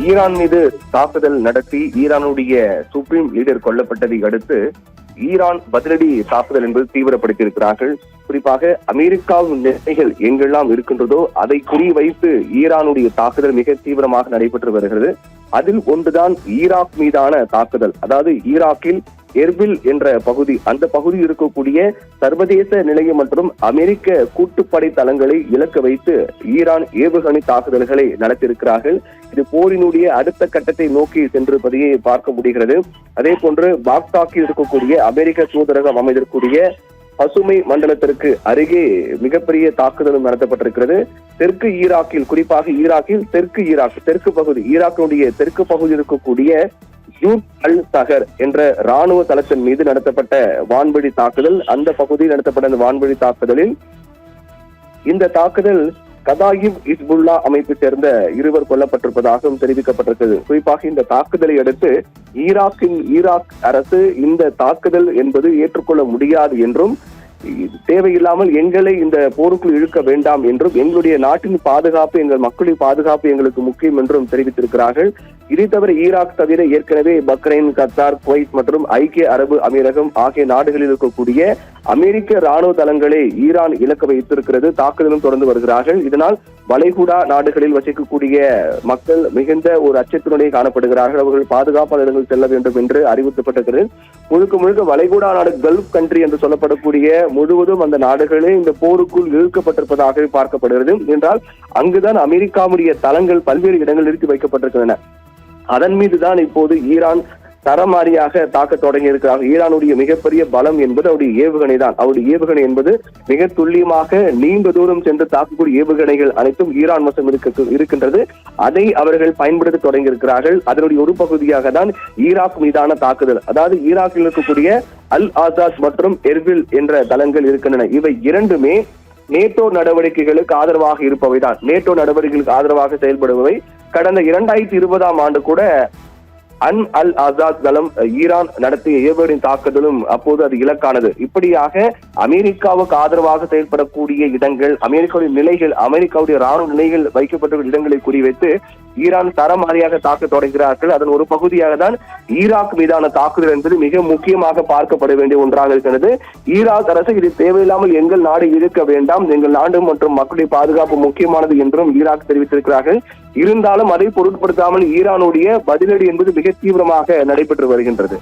Iran மீது தாக்குதல் நடத்தி ஈரானுடைய சுப்ரீம் லீடர் கொல்லப்பட்டதை அடுத்து ஈரான் பதிலடி தாக்குதல் என்பது தீவிரப்படுத்தியிருக்கிறார்கள். குறிப்பாக அமெரிக்காவின் நிலைகள் எங்கெல்லாம் இருக்கின்றதோ அதை குறிவைத்து ஈரானுடைய தாக்குதல் மிக தீவிரமாக நடைபெற்று வருகிறது. அதில் ஒன்றுதான் ஈராக் மீதான தாக்குதல். அதாவது ஈராக்கில் எர்பில் என்ற பகுதி, அந்த பகுதியில் இருக்கக்கூடிய சர்வதேச நிலையம் மற்றும் அமெரிக்க கூட்டுப்படை தளங்களை இலக்கு வைத்து ஈரான் ஏவுகணை தாக்குதல்களை நடத்தியிருக்கிறார்கள். இது போரினுடைய அடுத்த கட்டத்தை நோக்கி சென்றிருப்பதையே பார்க்க முடிகிறது. அதே போன்று பாக்தாக்கில் இருக்கக்கூடிய அமெரிக்க தூதரகம் அமைந்திருக்கக்கூடிய பசுமை மண்டலத்திற்கு அருகே மிகப்பெரிய தாக்குதலும் நடத்தப்பட்டிருக்கிறது. தெற்கு ஈராக்கில், குறிப்பாக ஈராக்கில் தெற்கு பகுதி, ஈராக்கினுடைய தெற்கு பகுதியில் இருக்கக்கூடிய யூத் அல் சகர் என்ற ராணுவ தளத்தின் மீது நடத்தப்பட்ட வான்வழி தாக்குதல். அந்த பகுதியில் நடத்தப்பட்ட அந்த வான்வழி தாக்குதலில் இந்த தாக்குதல் கதாயிப் இஸ்புல்லா அமைப்பை சேர்ந்த 2 கொல்லப்பட்டிருப்பதாகவும் தெரிவிக்கப்பட்டிருக்கிறது. குறிப்பாக இந்த தாக்குதலை அடுத்து ஈராக் அரசு இந்த தாக்குதல் என்பது ஏற்றுக்கொள்ள முடியாது என்றும், தேவையில்லாமல் எங்களை இந்த போருக்குள் இழுக்க வேண்டாம் என்றும், எங்களுடைய நாட்டின் பாதுகாப்பு, எங்கள் மக்களின் பாதுகாப்பு எங்களுக்கு முக்கியம் என்றும் தெரிவித்திருக்கிறார்கள். இதை தவிர ஈராக் தவிர ஏற்கனவே பக்ரைன், கத்தார், குவைத் மற்றும் ஐக்கிய அரபு அமீரகம் ஆகிய நாடுகளில் இருக்கக்கூடிய அமெரிக்க ராணுவ தளங்களை ஈரான் இலக்கு வைத்திருக்கிறது. தாக்குதலும் தொடர்ந்து வருகிறார்கள். இதனால் வளைகுடா நாடுகளில் வசிக்கக்கூடிய மக்கள் மிகுந்த ஒரு அச்சத்தினுடைய காணப்படுகிறார்கள். அவர்கள் பாதுகாப்பான இடங்கள் செல்ல வேண்டும் என்று அறிவுறுத்தப்பட்டிருக்கிறது. முழுக்க வளைகுடா நாடு, கல்ஃப் கண்ட்ரி என்று சொல்லப்படக்கூடிய முழுவதும் அந்த நாடுகளே இந்த போருக்குள் இழுக்கப்பட்டிருப்பதாக பார்க்கப்படுகிறது. என்றால் அங்குதான் அமெரிக்காவுடைய தளங்கள் பல்வேறு இடங்கள் நிறுத்தி வைக்கப்பட்டிருக்கின்றன. அதன் மீதுதான் இப்போது ஈரான் தரமாரியாக தாக்க தொடங்கி இருக்கிறார்கள். ஈரானுடைய மிகப்பெரிய பலம் என்பது அவருடைய ஏவுகணை தான். அவருடைய ஏவுகணை என்பது மிக துல்லியமாக நீண்ட தூரம் சென்று தாக்கக்கூடிய ஏவுகணைகள் அனைத்தும் ஈரான் வசம் இருக்கின்றது. அதை அவர்கள் பயன்படுத்த தொடங்கி இருக்கிறார்கள். அதனுடைய ஒரு பகுதியாக தான் ஈராக் மீதான தாக்குதல். அதாவது ஈராக்கில் இருக்கக்கூடிய அல் ஆசாத் மற்றும் எர்பில் என்ற தளங்கள் இருக்கின்றன. இவை இரண்டுமே நேட்டோ நடவடிக்கைகளுக்கு ஆதரவாக இருப்பவைதான். நேட்டோ நடவடிக்கைகளுக்கு ஆதரவாக செயல்படுபவை. கடந்த 2020ஆம் ஆண்டு கூட அல் ஆசாத் தளம் ஈரான் நடத்திய ஏவுகணை தாக்குதலும் அப்போது அது இலக்கானது. இப்படியாக அமெரிக்காவுக்கு ஆதரவாக செயல்படக்கூடிய இடங்கள், அமெரிக்காவுடைய நிலைகள், அமெரிக்காவுடைய ராணுவ நிலைகள் வைக்கப்பட்ட இடங்களை குறிவைத்து ஈரான் தரமாரியாக தாக்க தொடங்குகிறார்கள். அதன் ஒரு பகுதியாக தான் ஈராக் மீதான தாக்குதல் என்பது மிக முக்கியமாக பார்க்கப்பட வேண்டிய ஒன்றாக இருக்கிறது. ஈராக் அரசு இது தேவையில்லாமல் எங்கள் நாடு இழுக்க வேண்டாம், எங்கள் நாடு மற்றும் மக்களுடைய பாதுகாப்பு முக்கியமானது என்றும் ஈராக் தெரிவித்திருக்கிறார்கள். இருந்தாலும் அதை பொருட்படுத்தாமல் ஈரானுடைய பதிலடி என்பது மிக தீவிரமாக நடைபெற்று வருகின்றது.